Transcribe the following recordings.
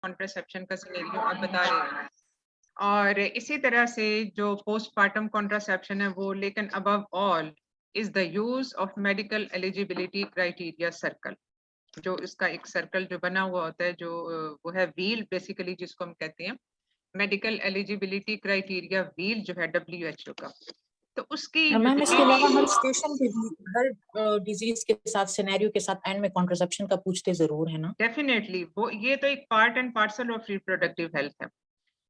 Contraception का scenario आप बता रहे हैं, और इसी तरह से जो पोस्टपार्टम कॉन्ट्रासेप्शन है वो, लेकिन above all is the use of medical eligibility criteria circle. जो इसका एक सर्कल जो बना हुआ होता है, जो वो है व्हील बेसिकली, जिसको हम कहते हैं मेडिकल एलिजिबिलिटी क्राइटेरिया व्हील जो है WHO का। तो उसकी मैम इसके अलावा हर स्टेशन पे भी हर डिजीज के साथ सिनेरियो के साथ एंड में कॉन्ट्रासेप्शन का पूछते जरूर है ना? डेफिनेटली, वो ये तो एक part and parcel of reproductive health है।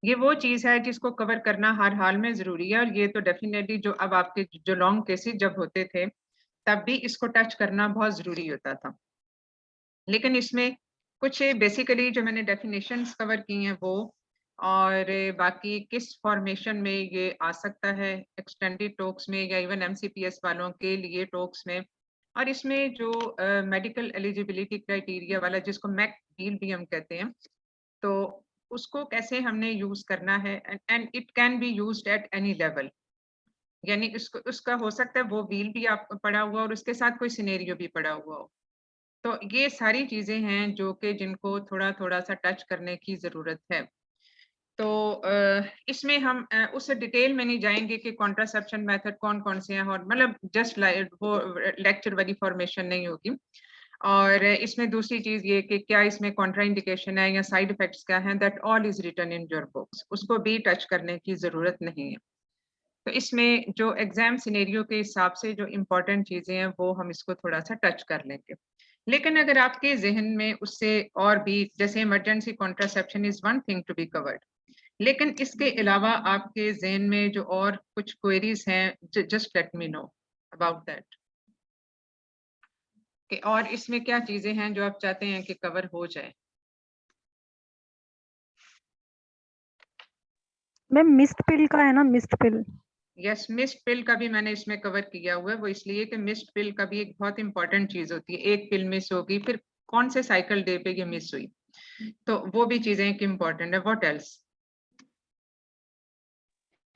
ये वो चीज है जिसको कवर करना हर हाल में जरूरी है, और ये तो डेफिनेटली जो अब आपके जो लॉन्ग केसेस जब होते थे तब भी इसको टच करना बहुत जरूरी होता था। लेकिन इसमें कुछ बेसिकली जो मैंने डेफिनेशंस कवर की हैं वो, और बाकी किस फॉर्मेशन में ये आ सकता है एक्सटेंडेड टॉक्स में या इवन MCPS वालों के लिए टॉक्स में, और इसमें जो मेडिकल एलिजिबिलिटी क्राइटेरिया वाला जिसको मैक डील भी हम कहते हैं, तो उसको कैसे हमने यूज करना है, and it can be used at any level. यानी इसको उसका हो सकता है वो व्हील भी आप पड़ा हुआ और उसके साथ कोई सिनेरियो भी पड़ा हुआ हो। तो ये सारी चीजें हैं जो कि जिनको थोड़ा थोड़ा सा टच करने की जरूरत है। तो इसमें हम उस डिटेल में नहीं जाएंगे कि कॉन्ट्रासेप्शन मेथड कौन कौन से हैं, और मतलब जस्ट वो लेक्चर वाली फॉर्मेशन नहीं होगी। और इसमें दूसरी चीज ये कि क्या इसमें कॉन्ट्राइंडिकेशन है या साइड इफेक्ट्स क्या हैं, that all is written in your books, उसको भी टच करने की जरूरत नहीं है। तो इसमें जो एग्जाम सिनेरियो के हिसाब से जो इम्पोर्टेंट चीजें हैं वो हम इसको थोड़ा सा टच कर लेंगे। लेकिन अगर आपके जहन में उससे और भी, जैसे emergency contraception is one thing to be covered, लेकिन इसके अलावा आपके जहन में जो और कुछ क्वेरीज हैं, just let me know about that, कि और इसमें क्या चीजें हैं जो आप चाहते हैं कि कवर हो जाए। मैम मिस्ड पिल का है ना, मिस्ड पिल? यस, मिस्ड पिल का भी मैंने इसमें कवर किया हुआ है। वो इसलिए कि मिस्ड पिल का भी एक बहुत इंपॉर्टेंट चीज होती है। एक पिल मिस होगी, फिर कौन से साइकिल डे पे ये मिस हुई, तो वो भी चीजें एक इम्पॉर्टेंट है। What else?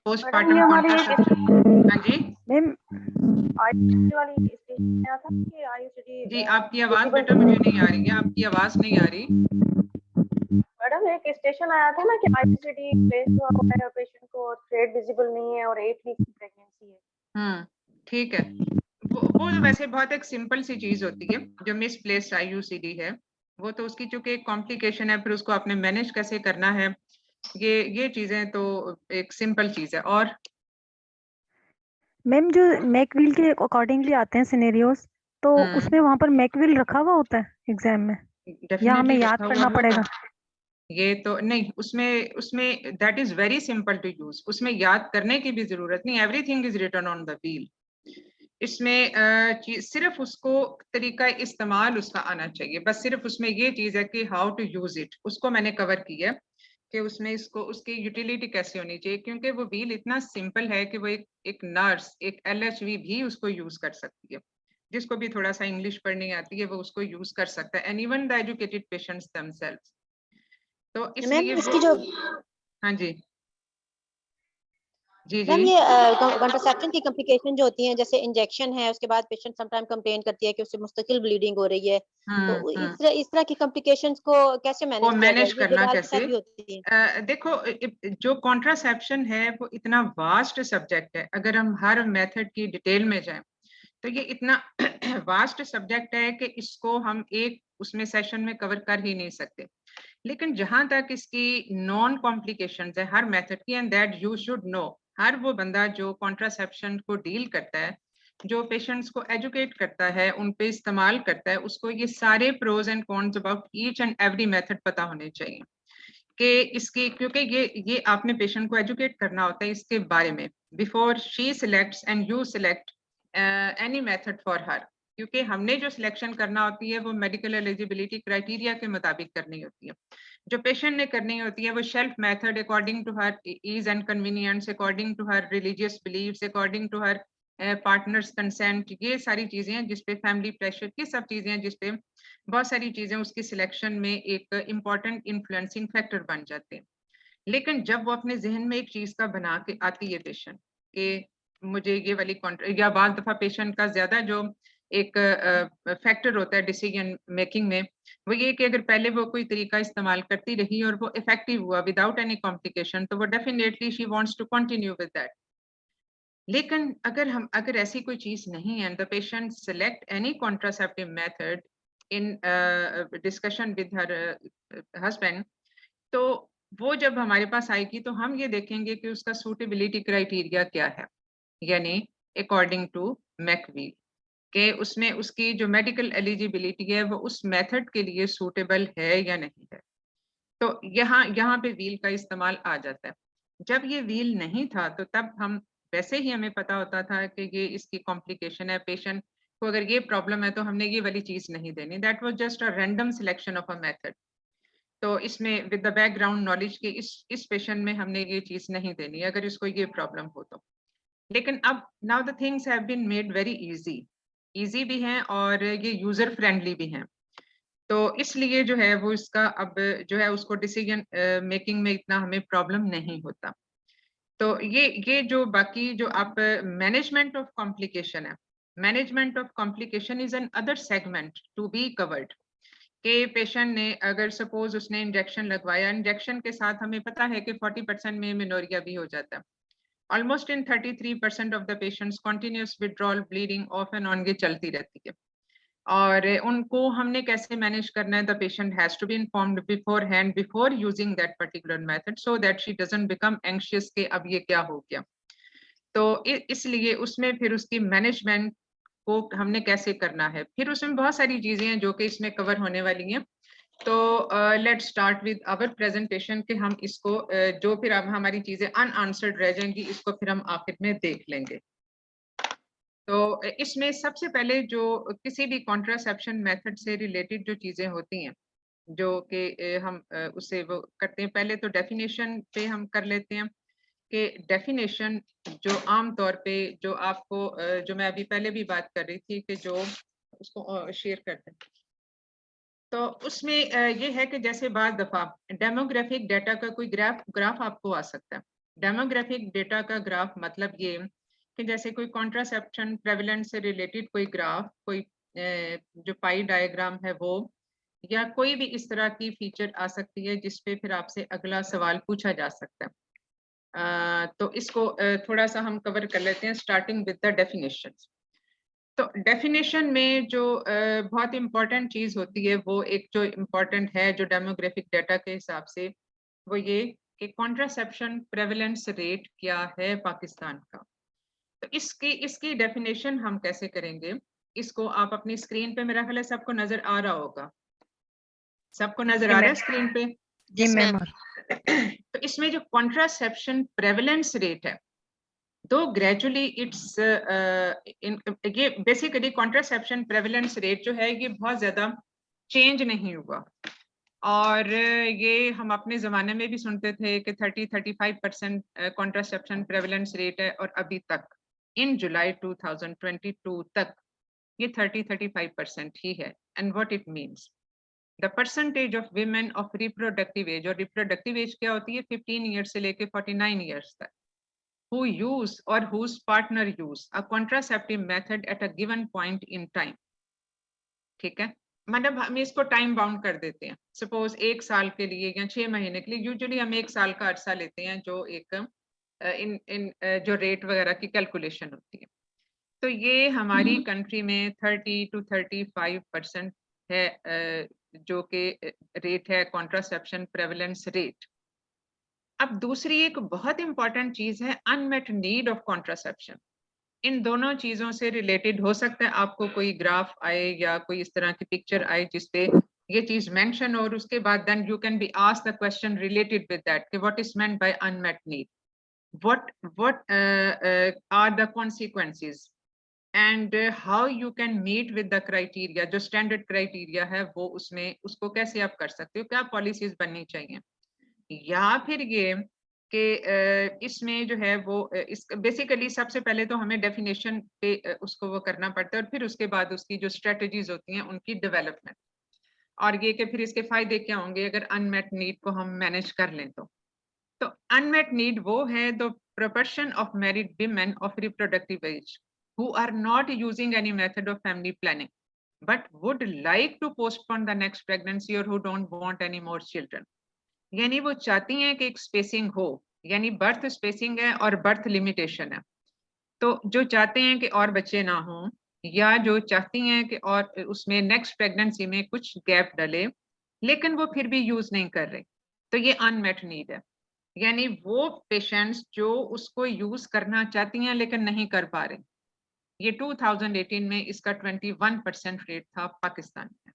Postpartum contraception. हाँ जी मैम आईसीडी वाली स्टेशन आया था कि आईसीडी जी, आपकी आवाज बेटा मुझे नहीं आ रही है, आपकी आवाज नहीं आ रही। मैडम एक स्टेशन आया था ना कि आईसीडी प्लेस हुआ है पेशेंट को, थ्रेड विजिबल नहीं है और 8 वीक की प्रेगनेंसी है। ठीक है। वो वैसे बहुत एक सिंपल सी चीज होती है जो मिसप्लेस्ड IUCD है। वो तो उसकी चूंकि एक कॉम्प्लिकेशन है, फिर उसको आपने मैनेज कैसे करना है, ये चीजें तो एक सिंपल चीज है। और मैम जो मैकविल के अकॉर्डिंगली आते हैं सिनेरियोस, तो उसमें वहां पर मैकविल रखा हुआ होता है एग्जाम में, या हमें याद करना पड़ेगा? ये तो नहीं, उसमें उसमें that is very simple to use, उसमें याद करने की भी जरूरत नहीं, everything is written on the wheel. इसमें सिर्फ उसको तरीका इस्तेमाल उसका आना चाहिए, बस सिर्फ उसमें ये चीज है कि हाउ टू यूज इट, उसको मैंने कवर किया कि उसमें इसको उसकी यूटिलिटी कैसे होनी चाहिए, क्योंकि वो व्हील इतना सिंपल है कि वो एक नर्स, एक LHV भी उसको यूज कर सकती है। जिसको भी थोड़ा सा इंग्लिश पढ़नी आती है वो उसको यूज कर सकता है, and even the educated patients themselves. तो इसलिए इसकी जो हाँ जी जी मैम जी ये कॉन्ट्रासेप्शन की कॉम्प्लिकेशन जो होती हैं, जैसे इंजेक्शन है उसके बाद पेशेंट समटाइम कंप्लेन करती है कि उससे मुस्तकिल ब्लीडिंग हो रही है, तो इस तरह की कॉम्प्लिकेशंस को कैसे मैनेज किया जाए? करना ये कैसे? भी होती है। देखो, जो कॉन्ट्रासेप्शन है वो इतना वास्ट सब्जेक्ट है, अगर हम हर मेथड की डिटेल में जाएं तो ये इतना वास्ट सब्जेक्ट है कि इसको हम एक उसमें सेशन में कवर कर ही नहीं सकते। लेकिन जहां तक इसकी नॉन कॉम्प्लिकेशंस है हर मेथड की, and that you should know, हर वो बंदा जो कॉन्ट्रासेप्शन को डील करता है, जो पेशेंट्स को एजुकेट करता है, उन पे इस्तेमाल करता है, उसको ये सारे pros and cons about each and every method पता होने चाहिए कि इसकी, क्योंकि ये आपने पेशेंट को एजुकेट करना होता है इसके बारे में before she selects and you select any method for her. क्योंकि हमने जो सिलेक्शन करना होती है वो मेडिकल एलिजिबिलिटी क्राइटेरिया के मुताबिक करनी होती है। जो पेशेंट ने करनी होती है वो self method according to her ease and convenience, according to her religious believes, according to her partner's consent, ये सारी चीजें हैं जिसपे फैमिली प्रेशर, ये सब चीजें हैं जिसपे बहुत सारी चीजें उसकी सिलेक्शन में एक इम्पॉर्टेंट इन्फ्लुएंसिंग फैक्टर बन जाते हैं। लेकिन जब वो अपने जहन में एक चीज का बना के आती है पेशेंट कि मुझे ये वाली या बाद दफा पेशेंट का ज्यादा जो एक फैक्टर होता है डिसीजन मेकिंग में, वो ये कि अगर पहले वो कोई तरीका इस्तेमाल करती रही और वो इफेक्टिव हुआ विदाउट एनी कॉम्प्लिकेशन, तो वो definitely she wants to continue with that. लेकिन अगर ऐसी कोई चीज नहीं है, the patient select any contraceptive method in discussion with her husband, तो वो जब हमारे पास आएगी तो हम ये देखेंगे कि उसका सूटेबिलिटी क्राइटेरिया क्या है, यानी अकॉर्डिंग टू मैकवील कि उसमें उसकी जो मेडिकल एलिजिबिलिटी है वो उस मेथड के लिए सूटेबल है या नहीं है। तो यहाँ पे व्हील का इस्तेमाल आ जाता है। जब ये व्हील नहीं था तो तब हम वैसे ही हमें पता होता था कि ये इसकी कॉम्प्लिकेशन है, पेशेंट को अगर ये प्रॉब्लम है तो हमने ये वाली चीज नहीं देनी। That was just a random selection of a method. तो इसमें विद द बैकग्राउंड नॉलेज के इस पेशेंट में हमने ये चीज नहीं देनी अगर इसको ये प्रॉब्लम हो तो। लेकिन अब now the things have been made very easy भी हैं और ये यूजर फ्रेंडली भी हैं, तो इसलिए जो है वो इसका अब जो है उसको डिसीजन मेकिंग में इतना हमें प्रॉब्लम नहीं होता। तो ये जो बाकी जो आप मैनेजमेंट ऑफ कॉम्प्लिकेशन है, management of complication is another segment to be covered. के पेशेंट ने अगर सपोज उसने इंजेक्शन लगवाया, इंजेक्शन के साथ हमें पता है कि 40% में मेनोरिया भी हो जाता है। Almost in 33% of the patients continuous withdrawal bleeding of and on के चलती रहती है, और उनको हमने कैसे मैनेज करना है, the patient has to be informed beforehand before using that particular method so that she doesn't become anxious के अब ये क्या हो गया। तो इसलिए उसमें फिर उसकी मैनेजमेंट को हमने कैसे करना है, फिर उसमें बहुत सारी चीजें हैं जो कि इसमें कवर होने वाली हैं। तो let's start with our presentation कि हम इसको जो फिर अब हमारी चीजें अनआंसर्ड रह जाएंगी इसको फिर हम आखिर में देख लेंगे। तो इसमें सबसे पहले जो किसी भी कॉन्ट्रासेप्शन मेथड से रिलेटेड जो चीजें होती हैं जो कि हम उससे वो करते हैं, पहले तो डेफिनेशन पे हम कर लेते हैं कि डेफिनेशन जो आम तौर पे जो आपको जो मैं अभी पहले भी बात कर रही थी कि जो उसको शेयर करते हैं, तो उसमें ये है कि जैसे बाद दफा डेमोग्राफिक डेटा का कोई ग्राफ आपको आ सकता है। डेमोग्राफिक डेटा का ग्राफ मतलब ये कि जैसे कोई कॉन्ट्रासेप्शन प्रेवलेंस से रिलेटेड कोई ग्राफ, कोई जो पाई डायग्राम है वो, या कोई भी इस तरह की फीचर आ सकती है जिसपे फिर आपसे अगला सवाल पूछा जा सकता है। तो इसको थोड़ा सा हम कवर कर लेते हैं स्टार्टिंग विद द डेफिनेशंस। तो डेफिनेशन में जो बहुत इंपॉर्टेंट चीज होती है वो एक जो इम्पोर्टेंट है जो डेमोग्राफिक डाटा के हिसाब से, वो ये कि कॉन्ट्रासेप्शन प्रेवलेंस रेट क्या है पाकिस्तान का। तो इसकी डेफिनेशन हम कैसे करेंगे, इसको आप अपनी स्क्रीन पे, मेरा ख्याल है सबको नजर आ रहा होगा, सबको नजर आ रहा है स्क्रीन पे? जी मैम। तो इसमें जो कॉन्ट्रासेप्शन प्रेवलेंस रेट है, तो ग्रेजुअली इट्स ये बेसिकली कॉन्ट्रासेप्शन प्रेवलेंस रेट जो है ये बहुत ज्यादा चेंज नहीं हुआ, और ये हम अपने जमाने में भी सुनते थे कि 30-35% कॉन्ट्रासेप्शन प्रेवलेंस रेट है, और अभी तक इन जुलाई 2022 तक ये 30-35% ही है। And what it means, the percentage of women of reproductive age, और रिप्रोडक्टिव एज क्या होती है 15 ईयर्स से लेके 49 ईयर्स तक, who use or whose partner use a contraceptive method at a given point in time। ठीक है, मतलब हम इसको टाइम बाउंड कर देते हैं, सपोज 1 साल के लिए या 6 महीने के लिए, यूजुअली हम 1 साल का अरसा लेते हैं जो एक इन जो रेट वगैरह की कैलकुलेशन होती है। तो ये हमारी कंट्री में 30 to 35% है जो कि रेट है कॉन्ट्रासेप्शन प्रेवलेंस रेट। अब दूसरी एक बहुत इंपॉर्टेंट चीज है अनमेट नीड ऑफ कॉन्ट्रासेप्शन। इन दोनों चीजों से रिलेटेड हो सकता है आपको कोई ग्राफ आए या कोई इस तरह की पिक्चर आए जिसपे ये चीज मेंशन, और उसके बाद then you can be asked the question related with that कि what is meant by unmet need, what are the consequences and how you can meet with the criteria, जो स्टैंडर्ड क्राइटेरिया है वो उसमें उसको कैसे आप कर सकते हो, क्या पॉलिसीज बननी चाहिए, या फिर ये कि इसमें जो है वो इस बेसिकली सबसे पहले तो हमें डेफिनेशन पे उसको वो करना पड़ता है, और फिर उसके बाद उसकी जो स्ट्रेटजीज होती हैं उनकी डेवलपमेंट, और ये कि फिर इसके फायदे क्या होंगे अगर अनमेट नीड को हम मैनेज कर लें। तो अनमेट नीड वो है the proportion of married women of reproductive age, who are not using any method of family planning but would like to postpone the next pregnancy or who don't want any more children. यानी वो चाहती हैं कि एक spacing हो, यानी birth spacing है और बर्थ लिमिटेशन है। तो जो चाहते हैं कि और बच्चे ना हो या जो चाहती हैं कि और उसमें नेक्स्ट प्रेगनेंसी में कुछ गैप डले लेकिन वो फिर भी यूज नहीं कर रहे, तो ये अनमेट नीड है। यानी वो पेशेंट्स जो उसको यूज करना चाहती हैं लेकिन नहीं कर पा रहे, ये 2018 में इसका 21% रेट था पाकिस्तान में,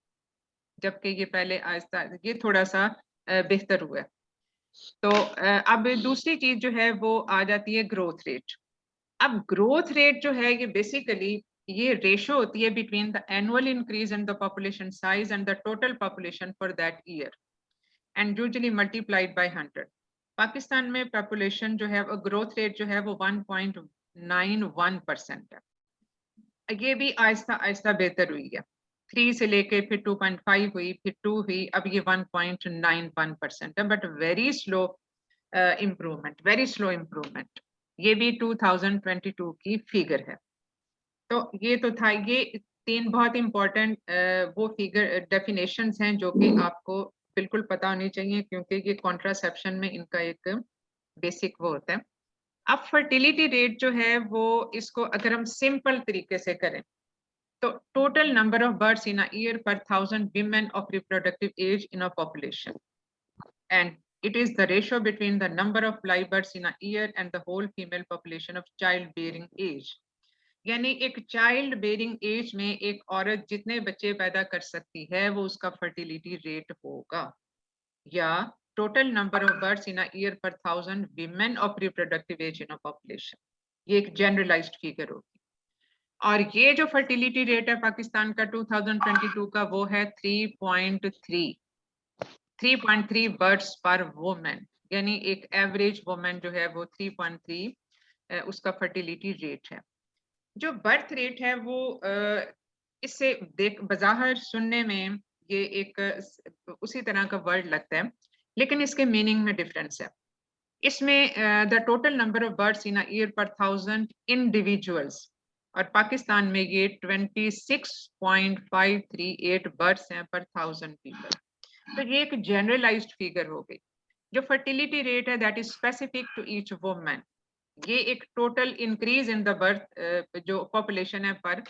जबकि ये पहले आहिस्ता ये थोड़ा सा बेहतर हुआ है। तो अब दूसरी चीज जो है वो आ जाती है ग्रोथ रेट। अब ग्रोथ रेट जो है ये बेसिकली ये रेशो होती है between the annual increase in the population size and the total population for that year and usually multiplied by 100। Pakistan में पॉपुलेशन जो है वो ग्रोथ रेट जो है वो 1.91% है। ये भी आहिस्ता आहिस्ता बेहतर हुई है, 3 से लेके फिर 2.5 हुई, फिर 2 हुई, अब ये 1.91% है, but very slow improvement, very slow improvement. ये भी 2022 की फिगर है। तो ये तो था, ये 3 बहुत इंपॉर्टेंट वो फिगर डेफिनेशंस हैं जो कि आपको बिल्कुल पता होनी चाहिए, क्योंकि ये कॉन्ट्रासेप्शन में इनका एक बेसिक वो होता है। अब फर्टिलिटी रेट जो है वो इसको अगर हम सिंपल तरीके से करें तो total number of birds in a year पर 1000 women of reproductive age in a population, and it is the ratio between the number of live births in a year and the whole female population of childbearing age। यानी एक child bearing as में एक औरत जितने बच्चे पैदा कर सकती है वो उसका फर्टिलिटी रेट होगा, या total number of birds in a year पर 1000 women of reproductive age in a population। ये एक जनरलाइज्ड फिगर होगी। और ये जो फर्टिलिटी रेट है पाकिस्तान का 2022 का वो है 3.3 बर्ड्स पर वुमेन, यानी एक एवरेज वुमेन जो है वो 3.3 उसका फर्टिलिटी रेट है। जो बर्थ रेट है वो इससे देख बज़ाहिर सुनने में ये एक उसी तरह का वर्ड लगता है, लेकिन इसके मीनिंग में डिफरेंस है। इसमें the total number of birds in a year पर 1000 इंडिविजुअल्स, और पाकिस्तान में ये 26.538 बर्ड्स हैं पर 1000 पीपल। तो ये एक जनरलाइज्ड फिगर हो गई। जो फर्टिलिटी रेट है that is specific to each woman, ये एक total increase in the birth जो पॉपुलेशन है पर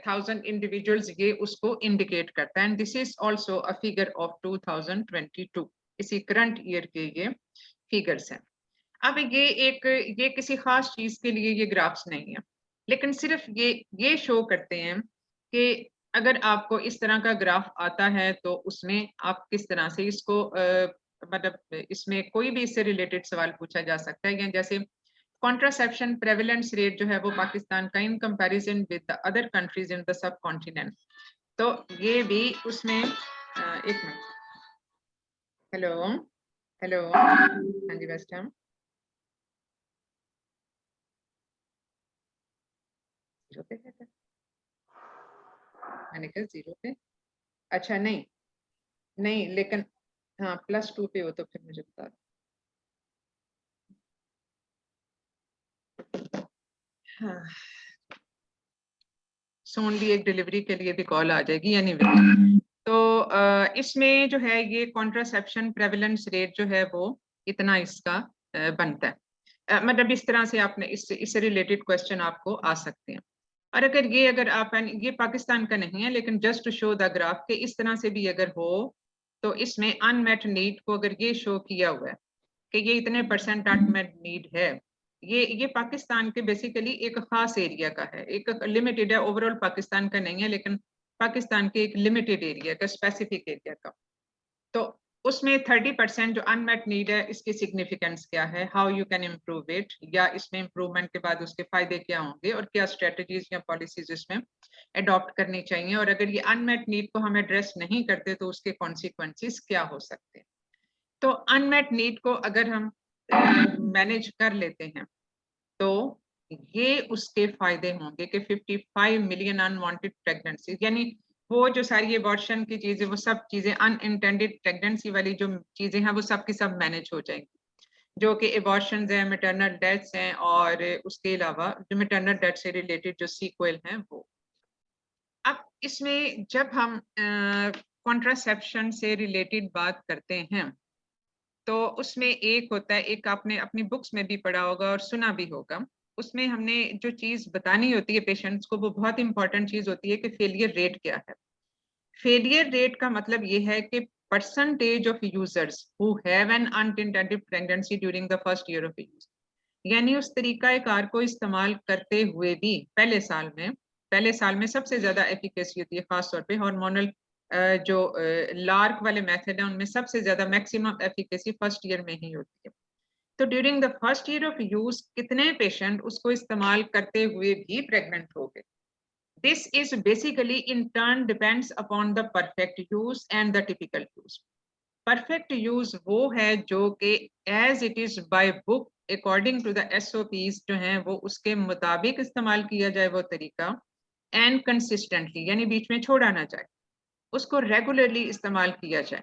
1000 इंडिविजुअल्स, ये उसको इंडिकेट करता है। And this is also a figure of 2022, इसी करंट ईयर के ये फिगर्स हैं। अब ये किसी खास चीज के लिए ये ग्राफ्स नहीं है, लेकिन सिर्फ ये शो करते हैं कि अगर आपको इस तरह का ग्राफ आता है तो उसमें आप किस तरह से इसको मतलब इसमें कोई भी इससे रिलेटेड सवाल पूछा जा सकता है। जैसे कॉन्ट्रासेप्शन प्रेवलेंस रेट जो है वो पाकिस्तान का in comparison with the other countries in the sub continent, तो ये भी उसमें एक मिनट, हेलो हाँ जी बेस्ट हम जीरो पे कहते हैं, मैंने कहा जीरो पे, अच्छा नहीं लेकिन हाँ +2 पे हो तो फिर मुझे बता दो। हाँ सोन भी एक डिलीवरी के लिए भी कॉल आ जाएगी एनीवे। तो इसमें जो है ये कॉन्ट्रासेप्शन प्रेवलेंस रेट जो है वो इतना इसका बनता है। मतलब इस तरह से आपने इससे रिलेटेड क्वेश्चन आपको आ सकते हैं। और अगर आप ये पाकिस्तान का नहीं है लेकिन just to show the graph के इस तरह से भी अगर हो तो इसमें अनमेट नीड को अगर ये शो किया हुआ है कि ये इतने % अनमेट नीड है, ये पाकिस्तान के बेसिकली एक खास एरिया का है, एक लिमिटेड है, ओवरऑल पाकिस्तान का नहीं है लेकिन पाकिस्तान के एक लिमिटेड एरिया का, स्पेसिफिक एरिया का। तो उसमें 30% जो अनमेट नीड है इसकी सिग्निफिकेंस क्या है, how you can improve it, या इसमें इम्प्रूवमेंट के बाद उसके फायदे क्या होंगे और क्या स्ट्रेटजीज या पॉलिसीज इसमें अडॉप्ट करनी चाहिए, और अगर ये अनमेट नीड को हम एड्रेस नहीं करते तो उसके कॉन्सिक्वेंसेस क्या हो सकते हैं। तो अनमेट नीड को अगर हम मैनेज कर लेते हैं तो ये उसके फायदे होंगे कि 55 मिलियन अनवांटेड प्रेगनेंसी, यानी वो जो सारी अबॉर्शन की चीजें, वो सब चीजें अनइंटेंडेड प्रेगनेंसी वाली जो चीजें हैं वो सब की सब मैनेज हो जाएंगी। जो कि एबॉर्शंस हैं, मैटरनल डेथ्स हैं, और उसके अलावा जो मैटरनल डेथ से रिलेटेड जो सीक्वल हैं वो। अब इसमें जब हम कॉन्ट्रासेप्शन से रिलेटेड बात करते हैं तो उसमें एक होता है, एक आपने अपनी बुक्स में भी पढ़ा होगा और सुना भी होगा, उसमें हमने जो चीज बतानी होती है पेशेंट्स को, वो बहुत इंपॉर्टेंट चीज होती है कि फेलियर रेट क्या है। फेलियर रेट का मतलब ये है कि percentage of users who have an unintended pregnancy during the first year of use, यानी उस तरीकाकार को इस्तेमाल करते हुए भी पहले साल में सबसे ज्यादा एफिकेसी होती है, खासतौर पे हार्मोनल जो लार्क वाले मेथड है उनमें सबसे ज्यादा मैक्सिमम एफिकेसी फर्स्ट ईयर में ही होती है। तो during the first year of use कितने पेशेंट उसको इस्तेमाल करते हुए भी प्रेग्नेंट हो गए, this is basically in turn depends upon the perfect use and the typical use. Perfect use वो है जो कि as it is by book according to the SOPs जो हैं वो उसके मुताबिक इस्तेमाल किया जाए वो तरीका, एंड कंसिस्टेंटली यानी बीच में छोड़ा ना जाए, उसको रेगुलरली इस्तेमाल किया जाए।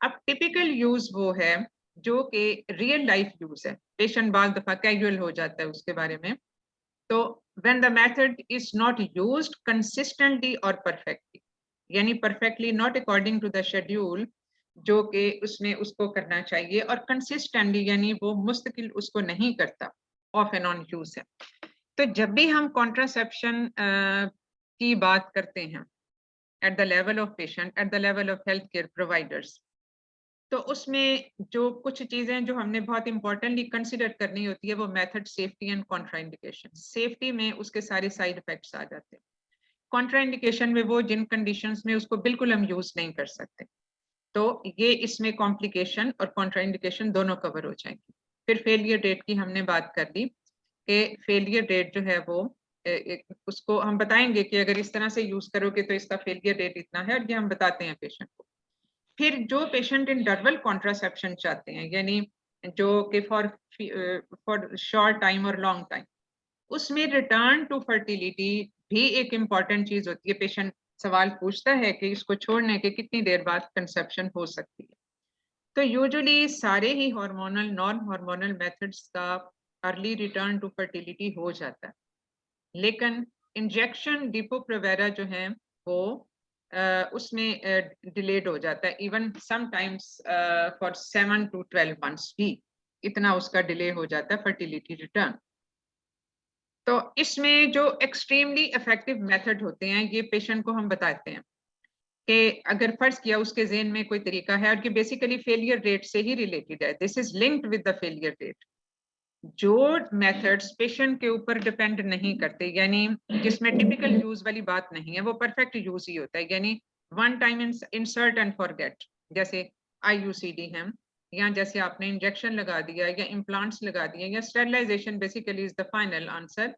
अब टिपिकल यूज वो है जो कि रियल लाइफ यूज है, पेशेंट बाल दफा कैजुअल हो जाता है उसके बारे में। तो when the method is not used consistently or perfectly, यानी perfectly not according to the schedule जो कि उसमें उसको करना चाहिए, और consistently यानी वो मुस्तकिल उसको नहीं करता, off and on use है। तो जब भी हम contraception की बात करते हैं at the level of patient, at the level of healthcare providers, तो उसमें जो कुछ चीजें जो हमने बहुत इंपॉर्टेंटली कंसिडर करनी होती है वो method, safety and contraindication. Safety में उसके सारे साइड इफेक्ट्स आ जाते हैं, कॉन्ट्राइंडिकेशन में वो जिन कंडीशंस में उसको बिल्कुल हम यूज नहीं कर सकते, तो ये इसमें कॉम्प्लिकेशन और कॉन्ट्राइंडिकेशन दोनों कवर हो जाएंगे। फिर फेलियर रेट की हमने बात कर ली कि फेलियर रेट जो है वो उसको हम बताएंगे कि अगर इस तरह से यूज करोगे तो इसका फेलियर रेट इतना है, और ये हम बताते हैं पेशेंट को। फिर जो पेशेंट इंटरवल कॉन्ट्रासेप्शन चाहते हैं, यानी जो कि फॉर शॉर्ट टाइम और लॉन्ग टाइम, उसमें रिटर्न टू फर्टिलिटी भी एक इम्पॉर्टेंट चीज होती है। पेशेंट सवाल पूछता है कि इसको छोड़ने के कितनी देर बाद कंसेप्शन हो सकती है। तो यूजुअली सारे ही हार्मोनल नॉन हार्मोनल मेथड्स का अर्ली रिटर्न टू फर्टिलिटी हो जाता है, लेकिन इंजेक्शन डिपो-प्रोवेरा जो है वो उसमें डिलेड हो जाता है, even sometimes for 7 to 12 months भी इतना उसका डिले हो जाता है फर्टिलिटी रिटर्न। तो इसमें जो एक्सट्रीमली इफेक्टिव मेथड होते हैं ये पेशेंट को हम बताते हैं कि अगर फर्ज किया उसके ज़हन में कोई तरीका है और कि बेसिकली फेलियर रेट से ही रिलेटेड है, this is linked with the failure rate. जो मेथड्स पेशेंट के ऊपर डिपेंड नहीं करते, यानी जिसमें टिपिकल यूज वाली बात नहीं है, वो परफेक्ट यूज ही होता है, यानी one time insert and forget, जैसे IUCD है, या जैसे आपने इंजेक्शन लगा दिया या इम्प्लांट्स लगा दिए या sterilization basically is the final answer.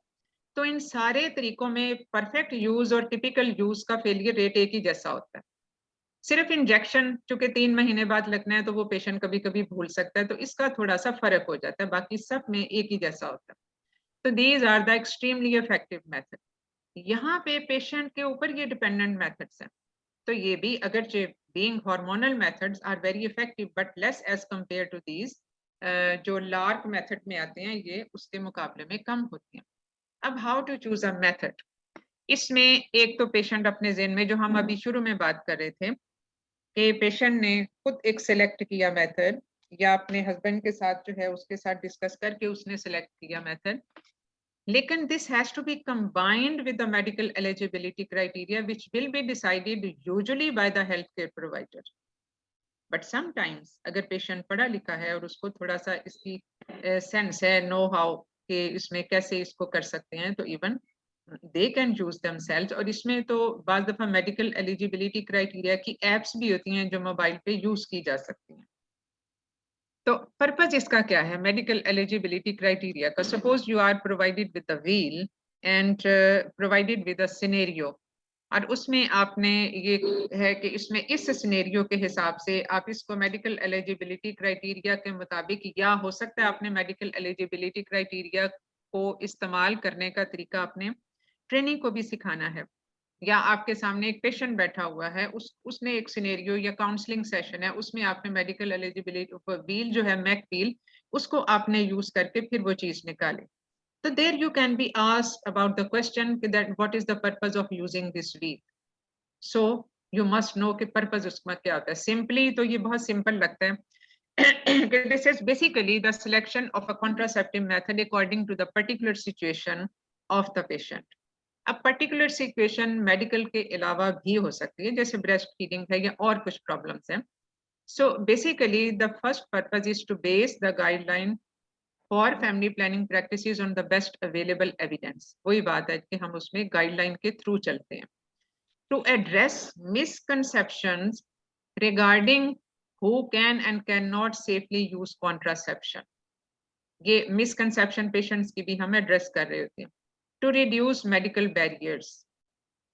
तो इन सारे तरीकों में परफेक्ट यूज और टिपिकल यूज का फेलियर रेट एक ही जैसा होता है। सिर्फ इंजेक्शन चूंकि 3 महीने बाद लगना है तो वो पेशेंट कभी कभी भूल सकता है, तो इसका थोड़ा सा फर्क हो जाता है, बाकी सब में एक ही जैसा होता है। तो these are the extremely effective method. यहाँ पे पेशेंट के ऊपर ये डिपेंडेंट मेथड्स हैं, तो ये भी अगरचे being hormonal methods are very effective but less as compare to these जो लार्क मेथड में आते हैं, ये उसके मुकाबले में कम होती हैं। अब how to choose a method, इसमें एक तो पेशेंट अपने ज़हन में, जो हम अभी शुरू में बात कर रहे थे कि पेशेंट ने खुद एक सिलेक्ट किया मेथड, या अपने हस्बैंड के साथ जो है उसके साथ डिस्कस करके उसने सिलेक्ट किया मेथड, लेकिन this has to be combined with the medical eligibility criteria which will be decided usually by the healthcare provider. But sometimes अगर पेशेंट पढ़ा लिखा है और उसको थोड़ा सा इसकी सेंस है, नो हाउ कि इसमें कैसे इसको कर सकते हैं, तो even they can choose themselves। और इसमें तो बाज़ दफा मेडिकल एलिजिबिलिटी क्राइटेरिया की एप्स भी होती हैं जो मोबाइल पे यूज की जा सकती हैं। तो पर्पज इसका क्या है मेडिकल एलिजिबिलिटी क्राइटेरिया का? Suppose you are provided with the wheel and provided with a scenario, और उसमें आपने ये है कि इसमें इस सिनेरियो के हिसाब से आप इसको मेडिकल एलिजिबिलिटी क्राइटेरिया के मुताबिक, या हो सकता है आपने मेडिकल एलिजिबिलिटी क्राइटेरिया को इस्तेमाल करने का तरीका अपने ट्रेनिंग को भी सिखाना है, या आपके सामने एक पेशेंट बैठा हुआ है, उसने एक सिनेरियो या काउंसलिंग सेशन है, उसमें आपने मेडिकल एलिजिबिलिटी व्हील जो है मैक व्हील, उसको आपने यूज करके फिर वो चीज निकाली। तो there you can be asked about the question that what is the purpose of using this wheel, so you must know कि पर्पस उसका क्या होता है। सिंपली तो ये बहुत सिंपल लगता है this is basically the selection of a contraceptive method according to the particular situation of the patient. अब पर्टिकुलर सिचुएशन मेडिकल के अलावा भी हो सकती है, जैसे ब्रेस्ट फीडिंग है या और कुछ प्रॉब्लम्स हैं। So basically the first purpose is to base the guideline for family planning practices on the best available evidence. वही बात है कि हम उसमें गाइडलाइन के थ्रू चलते हैं। To address misconceptions regarding who can and cannot safely use contraception, ये मिसकंसेप्शन पेशेंट्स की भी हम एड्रेस कर रहे होते हैं। To reduce medical barriers,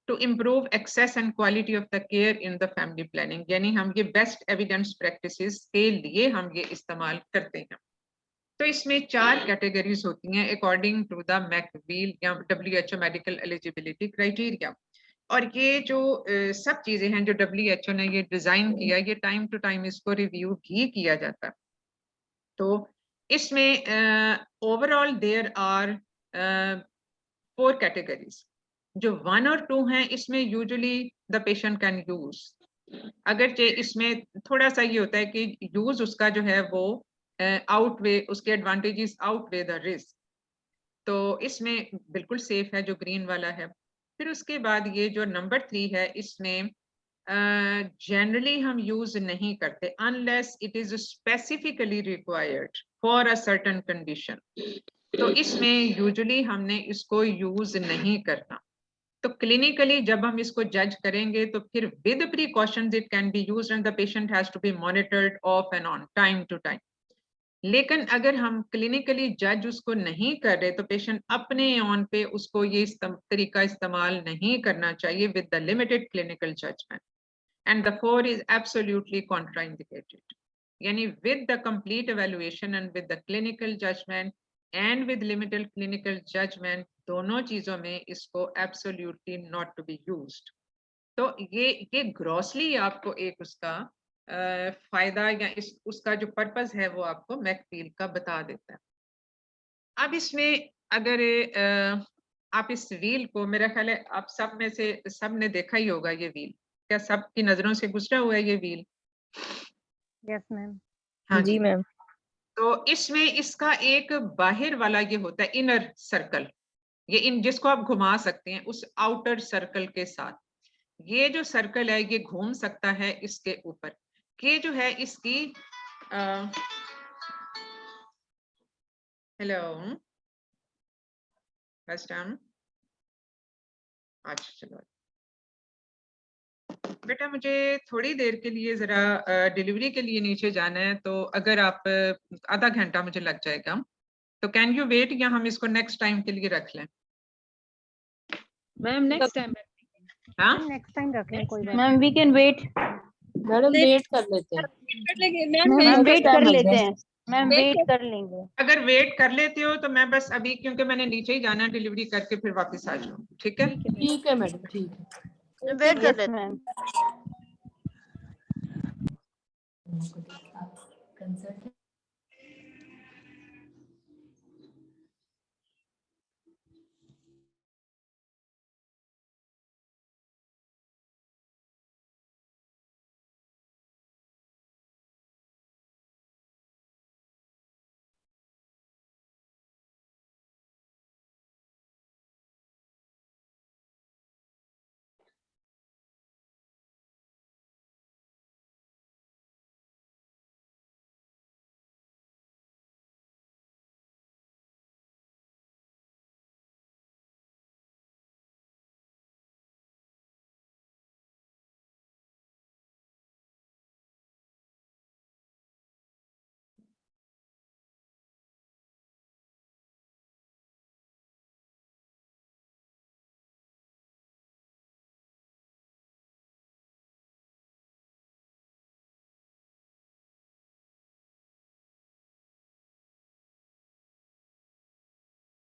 to improve access and quality of the care in the family planning, यानी हम ये बेस्ट एविडेंस प्रैक्टिसेस के लिए हम ये इस्तेमाल करते हैं। तो इसमें 4 कैटेगरीज होती हैं according to the MEC wheel या WHO मेडिकल एलिजिबिलिटी क्राइटेरिया। और ये जो सब चीजें हैं जो WHO ने ये डिजाइन किया, ये टाइम टू टाइम इसको रिव्यू भी किया जाता है। तो इसमें ओवरऑल देयर आर 4 कैटेगरीज। जो 1 और 2 हैं इसमें usually the patient can use, अगर इसमें थोड़ा सा ये होता है कि यूज उसका जो है वो आउटवे, उसके एडवांटेजेस आउटवे द रिस्क, तो इसमें बिल्कुल सेफ है जो ग्रीन वाला है। फिर उसके बाद ये जो नंबर 3 है, इसमें जनरली हम यूज नहीं करते unless it is specifically required for a certain condition. तो इसमें यूजुअली हमने इसको यूज नहीं करना। तो क्लिनिकली जब हम इसको जज करेंगे तो फिर with precautions it can be used and the patient has to be monitored off and on time to time. लेकिन अगर हम क्लिनिकली जज उसको नहीं कर रहे तो पेशेंट अपने ऑन पे उसको ये तरीका इस्तेमाल नहीं करना चाहिए with the limited clinical judgement. And the 4 is absolutely contraindicated, यानी with the complete evaluation and with the clinical judgement and with limited clinical judgement, दोनों चीजों में इसको absolutely not to be used. तो ये ग्रॉसली आपको एक उसका फायदा या उसका जो पर्पस है वो आपको मैक व्हील का बता देता है। अब इसमें अगर आप इस व्हील को, मेरा ख्याल है आप सब में से सब ने देखा ही होगा ये व्हील, क्या सबकी नजरों से गुजरा हुआ है ये व्हील? Yes ma'am. हाँ जी मैम। तो इसमें इसका एक बाहर वाला ये होता है इनर सर्कल, ये इन जिसको आप घुमा सकते हैं उस आउटर सर्कल के साथ। ये जो सर्कल है ये घूम सकता है इसके ऊपर। ये जो है इसकी हेलो फर्स्ट टाइम, अच्छा चलो बेटा मुझे थोड़ी देर के लिए जरा डिलीवरी के लिए नीचे जाना है, तो अगर आप आधा घंटा मुझे लग जाएगा, तो कैन यू वेट या हम इसको नेक्स्ट टाइम के लिए रख लें? मैम नेक्स्ट टाइम, हाँ नेक्स्ट टाइम रख लें, कोई बात ma'am we can wait. Madam wait कर लेते हैं, मैम वेट कर लेते हैं, मैम वेट कर लेंगे। अगर वेट कर लेते हो तो मैं बस अभी, क्योंकि मैंने नीचे ही जाना, डिलीवरी करके फिर वापस आ जाऊँ, ठीक है? ठीक है मैडम, ठीक है, वेट कर लेते हैं। कंसल्ट